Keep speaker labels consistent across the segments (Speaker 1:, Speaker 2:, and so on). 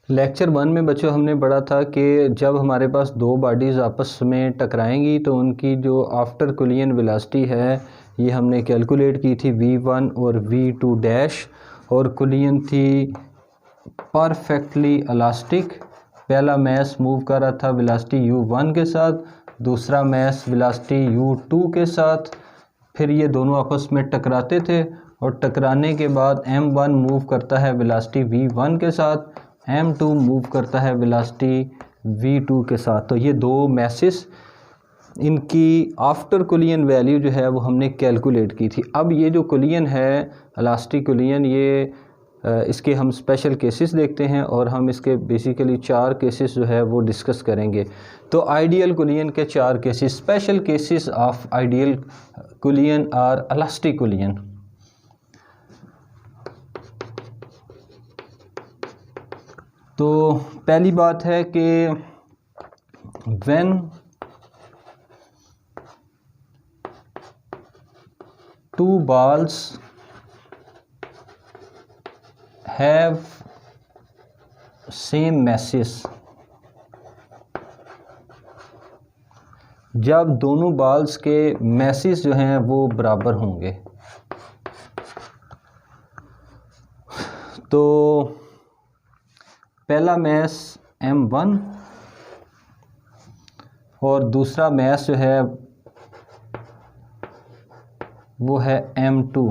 Speaker 1: Lecture 1 में बच्चों हमने पढ़ा था कि जब हमारे पास दो बॉडीज़ आपस में टकराएंगी तो उनकी जो आफ्टर कोलिजन वेलोसिटी है ये हमने कैलकुलेट की थी v1 और v2 डैश, और कोलिजन थी परफेक्टली इलास्टिक। पहला मैस मूव कर रहा था वेलोसिटी u1 के साथ, दूसरा मैस वेलोसिटी u2 के साथ। फिर ये दोनों आपस में टकराते थे और टकराने के बाद m1 मूव करता है वेलोसिटी v1 के साथ, m2 मूव करता है वेलोसिटी v2 के साथ। तो ये दो मैसेस, इनकी आफ्टर कोलिजन वैल्यू जो है वो हमने कैलकुलेट की थी। अब ये जो कोलिजन है इलास्टिक कोलिजन, ये इसके हम स्पेशल केसेस देखते हैं और हम इसके बेसिकली 4 केसेस जो है वो डिस्कस करेंगे। तो आइडियल कोलिजन के 4 cases, special cases of ideal collision और इलास्टिक कोलिजन। तो पहली बात है कि when two balls have same masses, जब दोनों बॉल्स के मैसेस जो हैं वो बराबर होंगे। तो पहला मैस m1 और दूसरा मैस जो है वो है m2।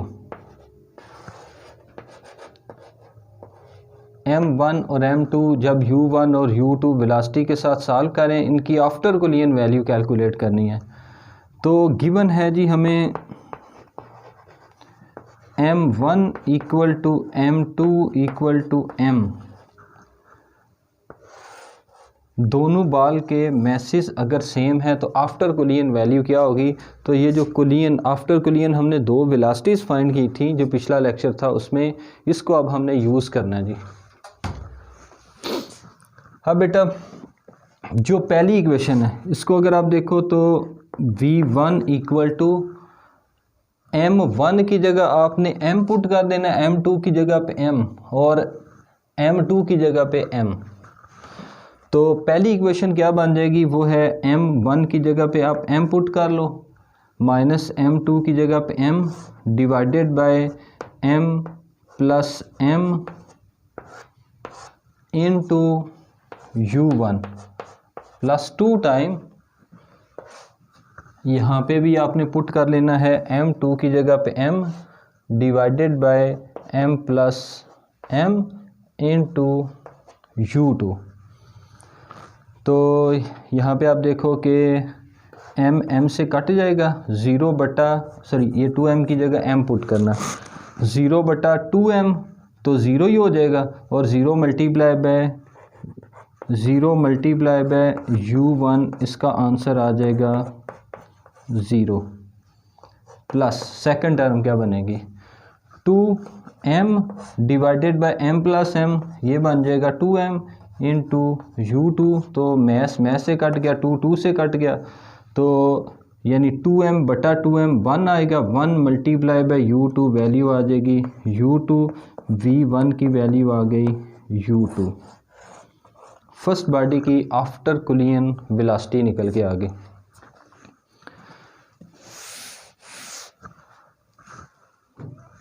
Speaker 1: m1 और m2 जब u1 और u2 वेलोसिटी के साथ सॉल्व करें, इनकी आफ्टर कोलिजन वैल्यू कैलकुलेट करनी है। तो गिवन है जी हमें m1 equal to m2 equal to m, दोनों बॉल के मैसेस अगर सेम है तो आफ्टर कोलिजन वैल्यू क्या होगी। तो ये जो कोलिजन आफ्टर कोलिजन हमने दो वेलोसिटीज़ फाइंड की थी जो पिछला लेक्चर था उसमें, इसको अब हमने यूज़ करना है जी। अब बेटा जो पहली इक्वेशन है इसको अगर आप देखो तो v1 इक्वल टू m1 की जगह आपने m पुट कर देना, m2 की जगह पे m और m2 की जगह पे m। तो पहली इक्वेशन क्या बन जाएगी, वो है m1 की जगह पे आप m पुट कर लो, माइनस m2 की जगह पे m divided by m plus m into u1 plus 2 time, यहाँ पे भी आपने पुट कर लेना है m2 की जगह पे m divided by m plus m into u2। तो यहाँ पे आप देखो कि m से कट जाएगा, 0 बटा ये 2m की जगह m पुट करना, 0 बटा 2m तो 0 ही हो जाएगा, और 0 मल्टीप्लाई बाय u1, इसका आंसर आ जाएगा 0। प्लस सेकंड टर्म क्या बनेगी, 2m divided by m plus m, ये बन जाएगा 2m इनटू u2। तो मैस से कट गया, 2 से कट गया, तो यानी 2m बटा 2m 1 आएगा, 1 मल्टीप्लाई बाय u2 वैल्यू आ जाएगी u2, v1 की वैल्यू आ गई u2। फर्स्ट बॉडी की आफ्टर कोलिजन वेलोसिटी निकल के आ गई।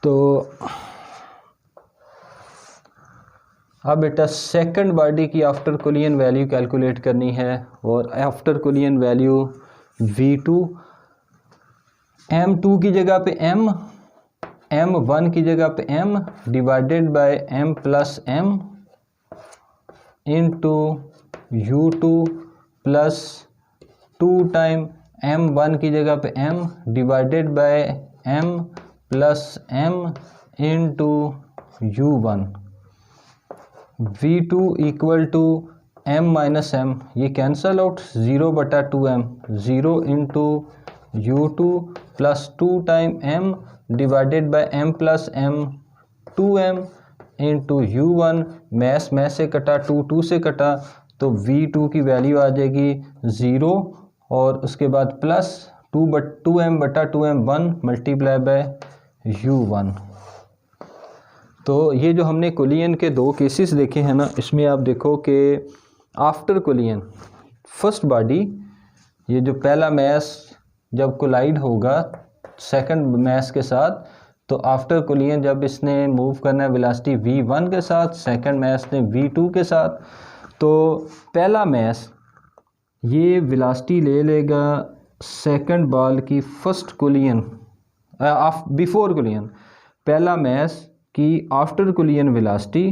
Speaker 1: तो अब बेटा सेकंड बॉडी की आफ्टर कोलिजन वैल्यू कैलकुलेट करनी है, और after collision value v2, m2 की जगह पे m, m1 की जगह पे m divided by m plus m into u2 plus 2 time m1 की जगह पे m divided by m plus m into u1। v2 equal to m minus m, ये कैंसल आउट, 0 बटा 2m, 0 into u2 plus 2 time m divided by m plus m, 2m into u1। Mass से कटा, 2 से कटा, तो v2 की value आ जाएगी 0, और उसके बाद प्लस 2m बटा 2m 1 मल्टीप्लाई बाय u1। तो ये जो हमने कोलिजन के दो केसेस देखे हैं ना, इसमें आप देखो कि आफ्टर कोलिजन फर्स्ट बॉडी, ये जो पहला मैस जब कोलाइड होगा सेकंड मैस के साथ, तो आफ्टर कोलिजन जब इसने मूव करना है वेलोसिटी v1 के साथ, सेकंड मैस ने v2 के साथ, तो पहला मैस ये वेलोसिटी ले लेगा सेकंड बॉल की फर्स्ट कोलिजन बिफोर कोलिजन, पहला मैस की आफ्टर कोलिजन वेलोसिटी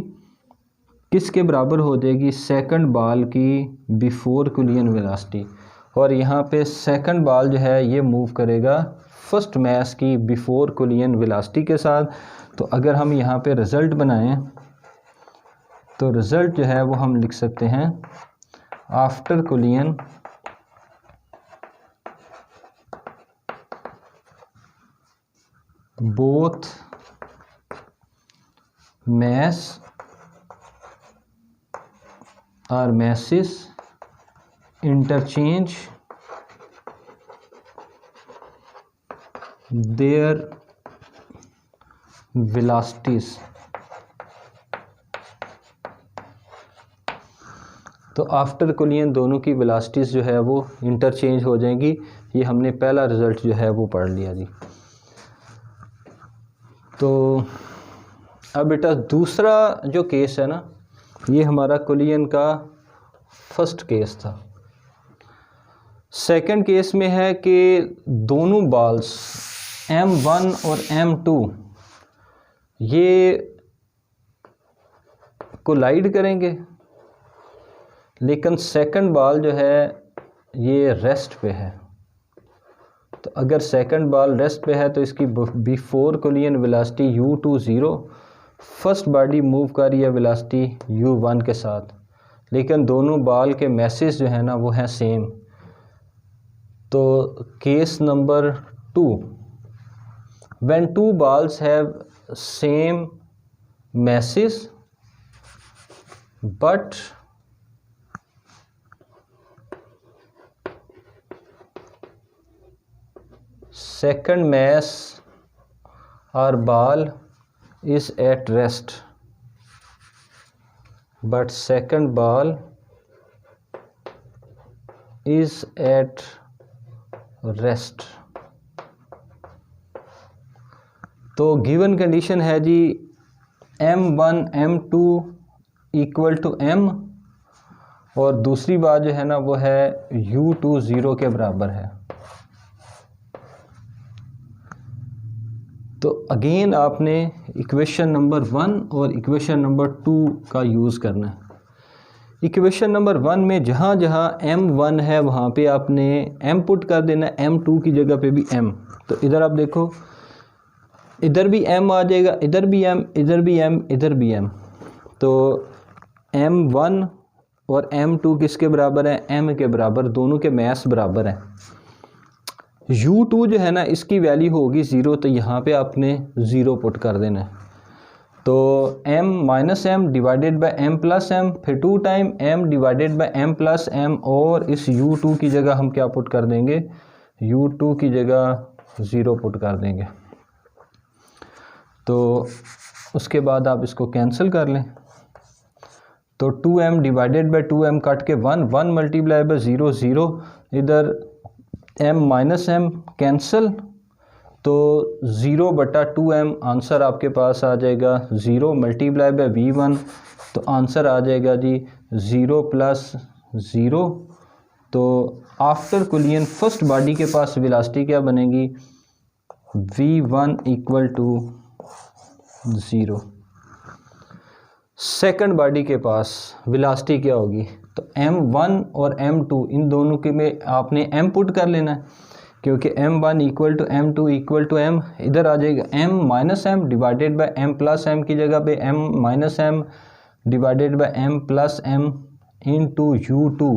Speaker 1: किसके बराबर हो जाएगी, सेकंड बॉल की बिफोर कोलिजन वेलोसिटी। और यहाँ पे सेकंड बॉल जो है ये मूव करेगा फर्स्ट मैस की बिफोर कोलिजन वेलोसिटी के साथ। तो अगर हम यहाँ पे रिज़ल्ट बनाएं तो रिज़ल्ट जो है वो हम लिख सकते हैं after collision both mass or masses interchange their velocities। तो आफ्टर कोलिजन दोनों की वेलोसिटीज़ जो है वो इंटरचेंज हो जाएंगी। ये हमने पहला रिज़ल्ट जो है वो पढ़ लिया जी। तो अब बेटा दूसरा जो केस है ना, ये हमारा कोलिजन का फर्स्ट केस था। सेकंड केस में है कि दोनों बॉल्स M1 और M2 ये कोलाइड करेंगे, लेकिन सेकंड बॉल जो है ये रेस्ट पे है। तो अगर सेकंड बॉल रेस्ट पे है तो इसकी before collision velocity u2 0, first body move कर रही है वेलोसिटी u1 के साथ, लेकिन दोनों बॉल के मैसेज जो है ना वो हैं सेम। तो case number 2, when two balls have same message but second mass or ball is at rest, but second ball is at rest। तो गिवन कंडीशन है जी M1 M2 equal to M, और दूसरी बात जो है ना वो है U2 0 के बराबर है। तो अगेन आपने इक्वेशन नंबर 1 और इक्वेशन नंबर 2 का यूज़ करना है। इक्वेशन नंबर 1 में जहाँ जहाँ M1 है वहाँ पे आपने M पुट कर देना है, M2 की जगह पे भी M। तो इधर आप देखो, इधर भी M आ जाएगा, इधर भी M, इधर भी M, इधर भी M। तो M1 और M2 किसके बराबर है, M के बराबर, दोनों के मैस बराबर हैं। U2 जो है ना इसकी वैल्यू होगी 0, तो यहाँ पे आपने 0 पुट कर देना है। तो M minus M divided by M plus M, फिर 2 time M divided by M plus M, और इस U2 की जगह हम क्या पुट कर देंगे, U2 की जगह 0 पुट कर देंगे। तो उसके बाद आप इसको कैंसिल कर लें। तो 2M divided by 2M cut के 1, 1 मल्टीप्लाई बाय 0 0, इधर M माइनस M कैंसिल, तो 0 बटा 2M आंसर आपके पास आ जाएगा 0 मल्टीप्लाई बाय V1, तो आंसर आ जाएगा जी 0 प्लस 0। तो आफ्टर कोलिजन फर्स्ट बॉडी के पास वेलोसिटी क्या बनेगी, V1 equal to 0। Second body के पास वेलोसिटी क्या होगी, तो M1 और M2 इन दोनों के में आपने M पुट कर लेना है, क्योंकि M1 equal to M2 equal to M, इधर आ जाएगा M minus M divided by M plus M की जगह पे M minus M divided by M plus M into U2,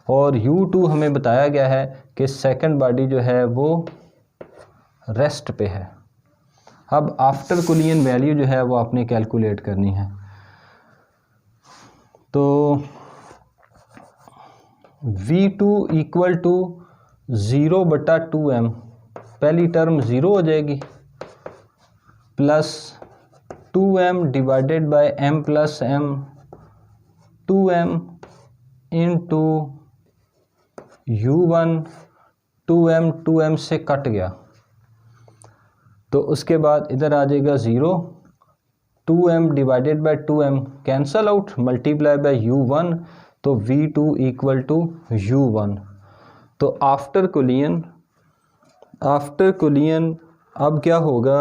Speaker 1: और U2 हमें बताया गया है कि सेकंड बॉडी जो है वो रेस्ट पे है। अब आफ्टर कोलिजन वैल्यू जो है वो आपने कैलकुलेट करनी है। तो V2 इक्वल टू 0 बटा 2M, पहली टर्म 0 हो जाएगी, plus 2m divided by m plus m, 2m into u1, 2m से कट गया तो उसके बाद इधर आ जाएगा 0, 2m divided by 2m cancel out, multiply by u1, तो v2 इक्वल टू u1। तो आफ्टर कोलियन अब क्या होगा,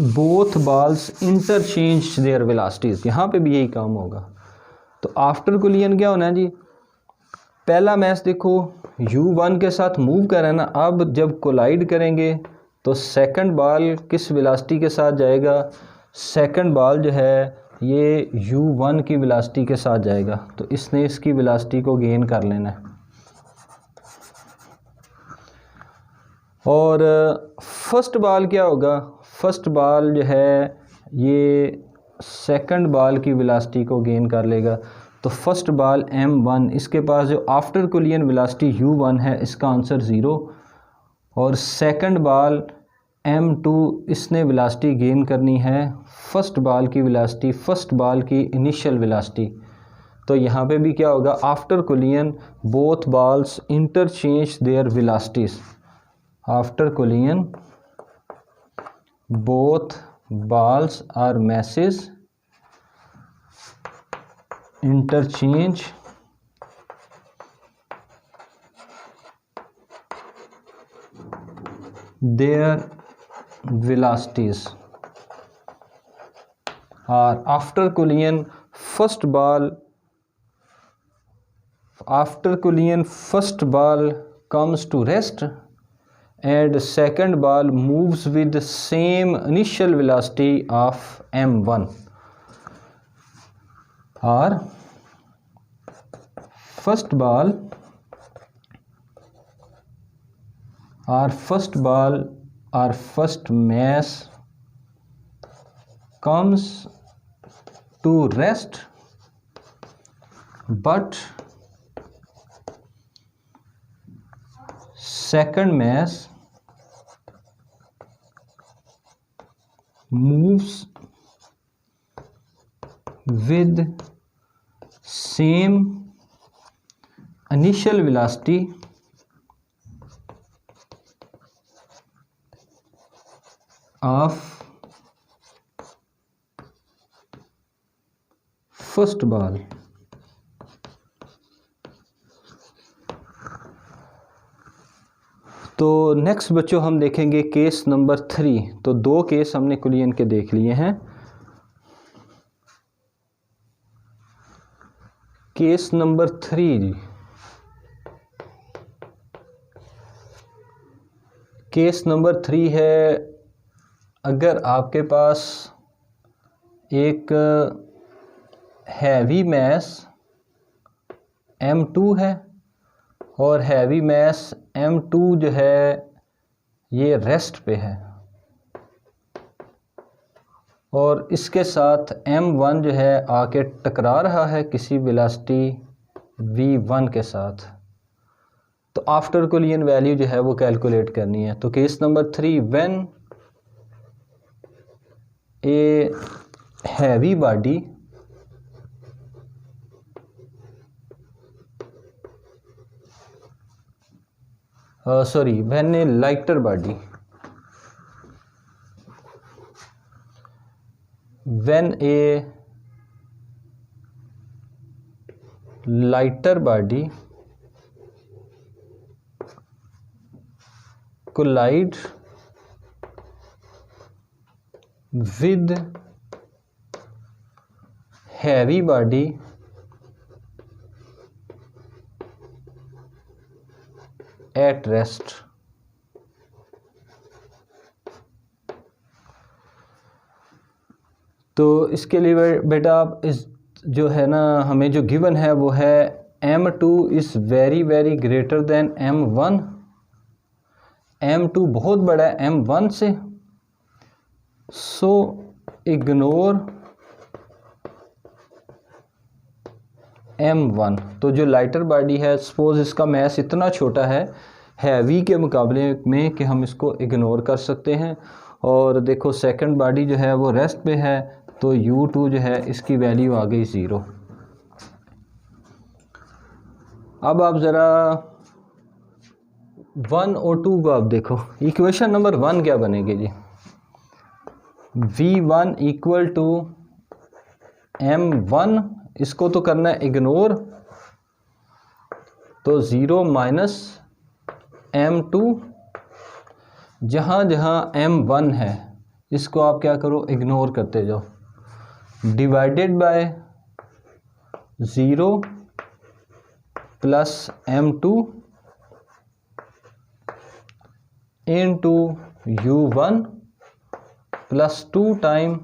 Speaker 1: both balls interchange their velocities, यहाँ पे भी यही काम होगा। तो आफ्टर कोलियन क्या होना है जी, पहला मैस देखो u1 के साथ मूव कर रहा है ना, अब जब कोलाइड करेंगे तो सेकंड बाल किस वेलोसिटी के साथ जाएगा, सेकंड बाल जो है ये u1 की वेलोसिटी के साथ जाएगा, तो इसने इसकी वेलोसिटी को गेन कर लेना है। और फर्स्ट बाल क्या होगा, फर्स्ट बाल जो है ये सेकंड बाल की वेलोसिटी को गेन कर लेगा, तो फर्स्ट बाल m1, इसके पास जो आफ्टर कोलियन वेलोसिटी u1 है, इसका आंसर 0, और सेकंड बाल m2, इसने वेलोसिटी गेन करनी है फर्स्ट बाल की वेलोसिटी, फर्स्ट बाल की इनिशियल वेलोसिटी। तो यहाँ पे भी क्या होगा, after collision both balls interchange their velocities, after collision both balls or masses interchange their velocities, or after collision first ball comes to rest and second ball moves with the same initial velocity of m1, or first mass comes to rest but second mass moves with same initial velocity of first ball। तो next बच्चों हम देखेंगे case number 3। तो 2 case हमने कोलियन के देख लिए हैं। केस नंबर 3 जी, केस नंबर 3 है, अगर आपके पास एक हैवी मैस m2 है और हैवी मैस m2 जो है ये रेस्ट पे है और इसके साथ m1 जो है आके टकरा रहा है किसी वेलोसिटी v1 के साथ। तो आफ्टर कोलियन वैल्यू जो है वो कैलकुलेट करनी है। तो case number 3, when a heavy body when a lighter body, when a lighter body collide with heavy body at rest, तो इसके लिए बेटा आप इस जो है ना हमें जो गिवन है वो है m2 is very very greater than m1, m2 बहुत बड़ा है m1 से, सो इग्नोर m1। तो जो लाइटर बॉडी है, सपोज इसका मैस इतना छोटा है हैवी के मुकाबले में कि हम इसको इग्नोर कर सकते हैं, और देखो सेकंड बॉडी जो है वो रेस्ट पे है, तो u2 जो है इसकी वैल्यू आ गई 0। अब आप ज़रा 1 और 2 को आप देखो, इक्वेशन नंबर 1 क्या बनेगी जी, v1 इक्वल टू m1, इसको तो करना है इग्नोर, तो 0 माइनस m2, जहाँ जहाँ m1 है इसको आप क्या करो, इग्नोर करते जाओ, divided by 0 plus m2 into u1 plus 2 time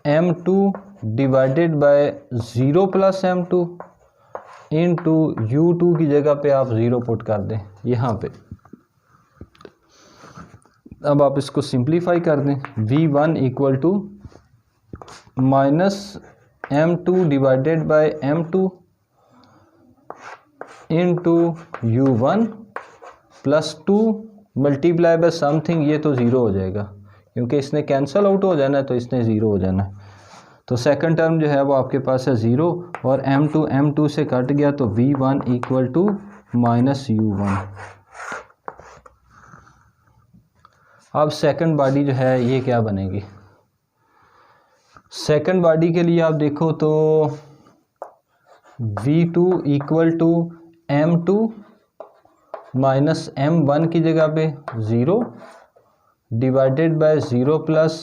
Speaker 1: m2 divided bye 0 plus m2 into u2 की जगह पे आप 0 पुट कर दें यहाँ पे। अब आप इसको सिंप्लीफाई कर दें, v1 equal to minus m2 divided by m2 into u1 plus 2 multiply by something, ये तो 0 हो जाएगा क्योंकि इसने कैंसिल आउट हो जाना है, तो इसने 0 हो जाना है। तो सेकंड टर्म जो है वो आपके पास है 0 और m2 से कट गया, तो v1 equal to minus u1। अब सेकंड बॉडी जो है ये क्या बनेगी, सेकंड बॉडी के लिए आप देखो तो v2 equal to m2 minus m1 की जगह पे 0 divided by 0 plus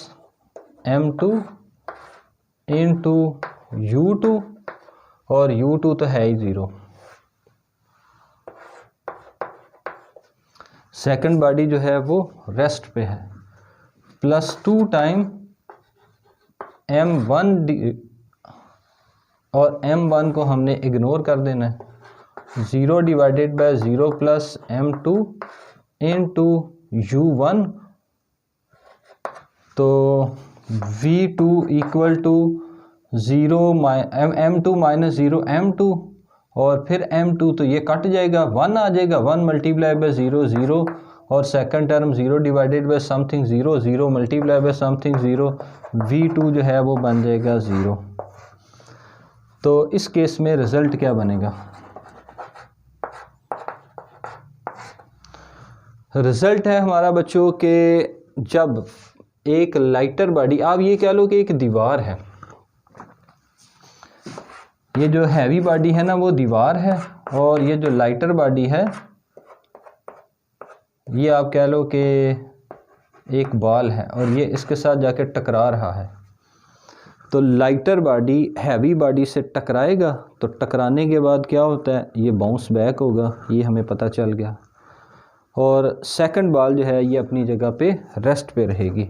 Speaker 1: m2 into u2, और u2 तो है ही 0। सेकंड बॉडी जो है वो रेस्ट पे है, प्लस 2 टाइम m1, और m1 को हमने इग्नोर कर देना है, 0 divided by 0 plus m2 into u1, तो v2 equal to 0 m2 minus 0 m2, और फिर m2 तो ये कट जाएगा, 1 आ जाएगा, 1 मल्टीप्लाई बाय 0 0, और second term 0 divided by something 0 0 multiply by something 0, v2 जो है वो बन जाएगा 0। तो इस केस में रिजल्ट क्या बनेगा, रिजल्ट है हमारा बच्चों के जब एक लाइटर बॉडी, आप ये कह लो कि एक दीवार है, ये जो हैवी बॉडी है ना वो दीवार है, और ये जो लाइटर बॉडी है ये आप कह लो कि एक बॉल है, और ये इसके साथ जाके टकरा रहा है। तो लाइटर बॉडी हैवी बॉडी से टकराएगा, तो टकराने के बाद क्या होता है, ये बाउंस बैक होगा, ये हमें पता चल गया, और सेकंड बॉल जो है ये अपनी जगह पे रेस्ट पे रहेगी।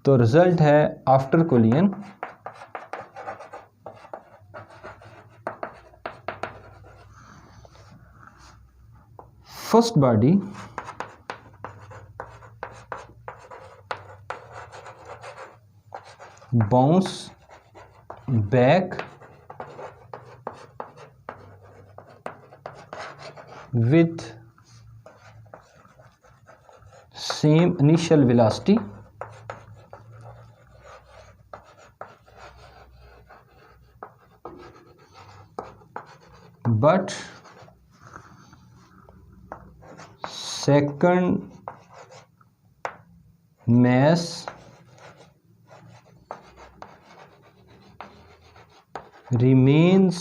Speaker 1: तो रिज़ल्ट है after collision first body bounce back with same initial velocity but second mass remains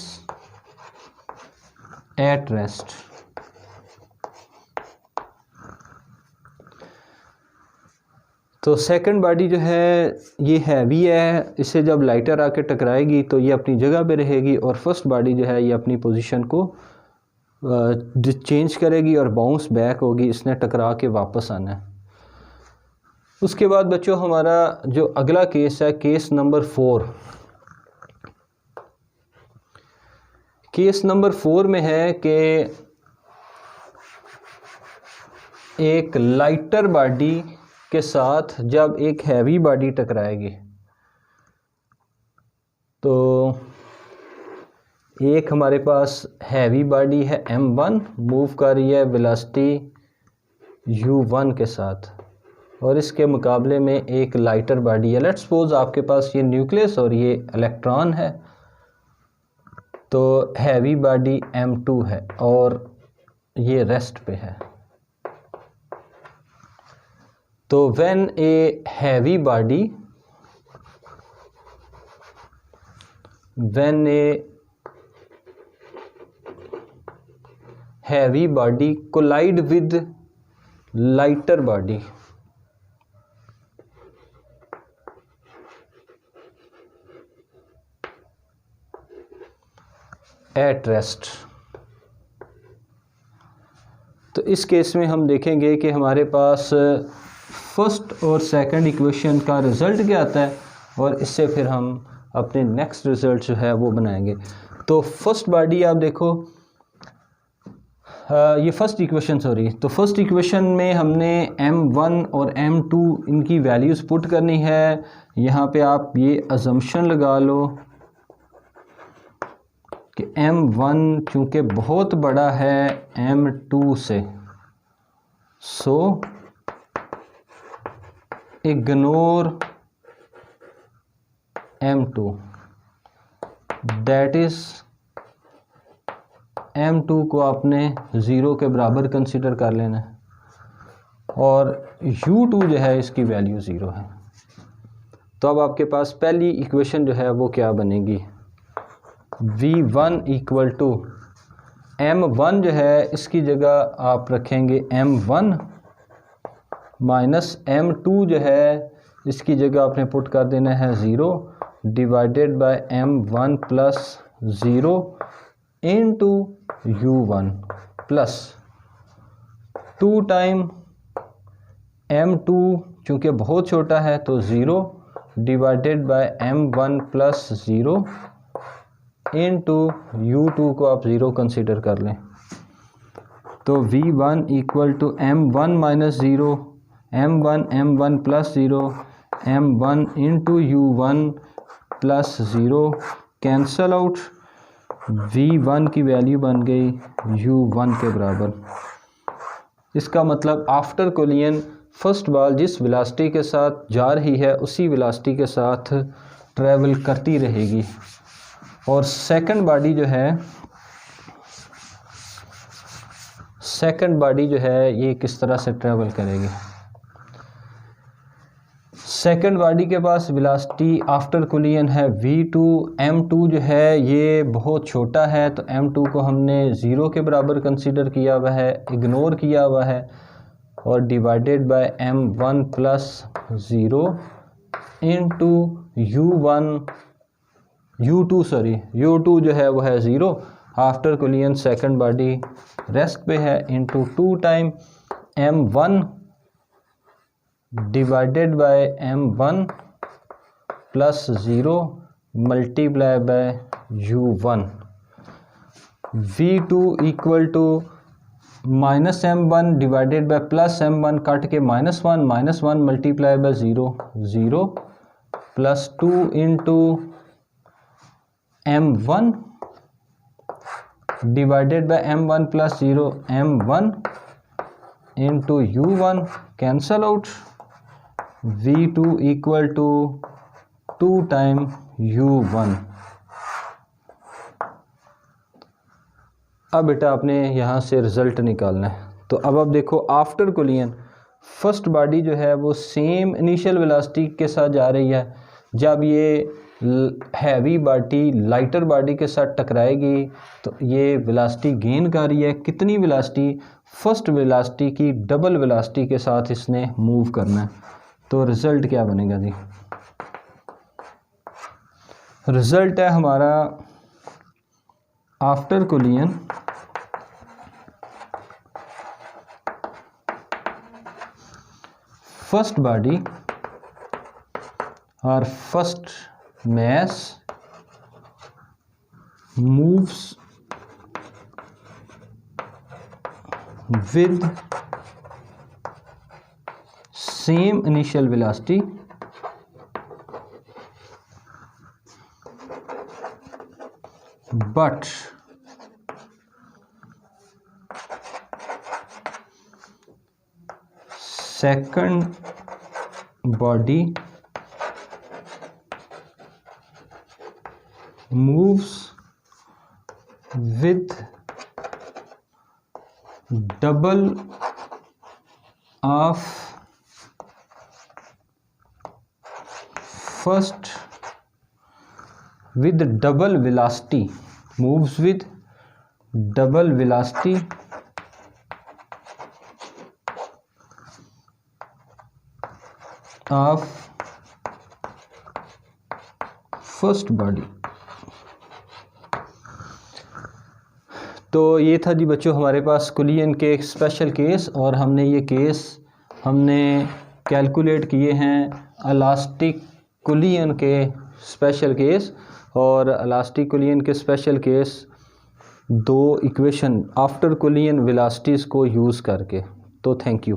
Speaker 1: at rest। तो सेकंड बॉडी जो है ये हैवी है, इससे जब लाइटर आके टकराएगी तो ये अपनी जगह पे रहेगी, और फर्स्ट बॉडी जो है ये अपनी पोजीशन को चेंज करेगी और बाउंस बैक होगी, इसने टकरा के वापस आना है। उसके बाद बच्चों हमारा जो अगला केस है केस नंबर 4। केस नंबर 4 में है कि एक लाइटर बॉडी के साथ जब एक हैवी बॉडी टकराएगी, तो एक हमारे पास हैवी बॉडी है m1 मूव कर रही है वेलोसिटी u1 के साथ, और इसके मुकाबले में एक लाइटर बॉडी है। लेट्स सपोज आपके पास ये न्यूक्लियस और ये इलेक्ट्रॉन है, तो हैवी बॉडी M2 है और ये रेस्ट पे है। तो when a heavy body collide with lighter body at rest, तो इस केस में हम देखेंगे कि हमारे पास फर्स्ट और सेकंड इक्वेशन का रिज़ल्ट क्या आता है और इससे फिर हम अपने नेक्स्ट रिज़ल्ट जो है वो बनाएंगे। तो फर्स्ट बॉडी आप देखो, ये फर्स्ट इक्वेशन तो फर्स्ट इक्वेशन में हमने M1 और M2 इनकी वैल्यूज़ पुट करनी है। यहाँ पे आप ये अजम्पशन लगा लो कि M1 चूँकि बहुत बड़ा है M2 से, so ignore M2, that is M2 को आपने ज़ीरो के बराबर कंसिडर कर लेना है और U2 जो है इसकी वैल्यू ज़ीरो है। तो अब आपके पास पहली इक्वेशन जो है वो क्या बनेगी, V1 इक्वल टू M1 जो है इसकी जगह आप रखेंगे M1 माइनस M2 जो है इसकी जगह आपने पुट कर देना है zero divided by M1 plus zero into U1 plus 2 time M2 चूँकि बहुत छोटा है तो zero divided by M1 plus zero into U2 को आप ज़ीरो कंसिडर कर लें। तो V1 equal to M1 minus zero M1 plus zero M1 into U1 plus zero cancel out, V1 की वैल्यू बन गई U1 के बराबर। इसका मतलब आफ्टर कोलिजन फर्स्ट बॉल जिस वेलोसिटी के साथ जा रही है उसी वेलोसिटी के साथ ट्रैवल करती रहेगी और सेकंड बॉडी जो है ये किस तरह से ट्रैवल करेगी। सेकंड बॉडी के पास वेलोसिटी आफ्टर कोलिजन है V2, M2 जो है ये बहुत छोटा है तो M2 को हमने ज़ीरो के बराबर कंसीडर किया हुआ है, इग्नोर किया हुआ है और divided by M1 plus zero into U2 जो है वो है zero after collision second body rest पे है into 2 time M1 divided by M1 plus zero multiply by U1। V2 equal to minus M1 divided by plus M1 काट के -1 multiply by zero plus 2 into M1 divided by M1 plus zero M1 into U1 cancel out, V2 equal to 2 time U1। अब बेटा आपने यहाँ से result निकालना है। तो अब आप देखो आफ्टर कोलिजन फर्स्ट बॉडी जो है वो सेम इनिशियल वेलोसिटी के साथ जा रही है। जब ये हैवी बॉडी लाइटर बॉडी के साथ टकराएगी तो ये वेलोसिटी गेन कर रही है। कितनी वेलोसिटी, फर्स्ट वेलोसिटी की डबल वेलोसिटी के साथ इसने मूव करना है। तो रिज़ल्ट क्या बनेगा जी, रिज़ल्ट है हमारा आफ्टर कोलिजन फर्स्ट बॉडी और first mass moves with same initial velocity but second body moves with double of first with double velocity, moves with double velocity of first body। तो ये था जी बच्चों हमारे पास कुलियन के एक स्पेशल केस, और हमने ये केस कैलकुलेट किए हैं इलास्टिक कुलियन के स्पेशल केस, और इलास्टिक कुलियन के स्पेशल केस दो इक्वेशन आफ्टर कुलियन वेलोसिटीज़ को यूज़ करके। तो थैंक यू।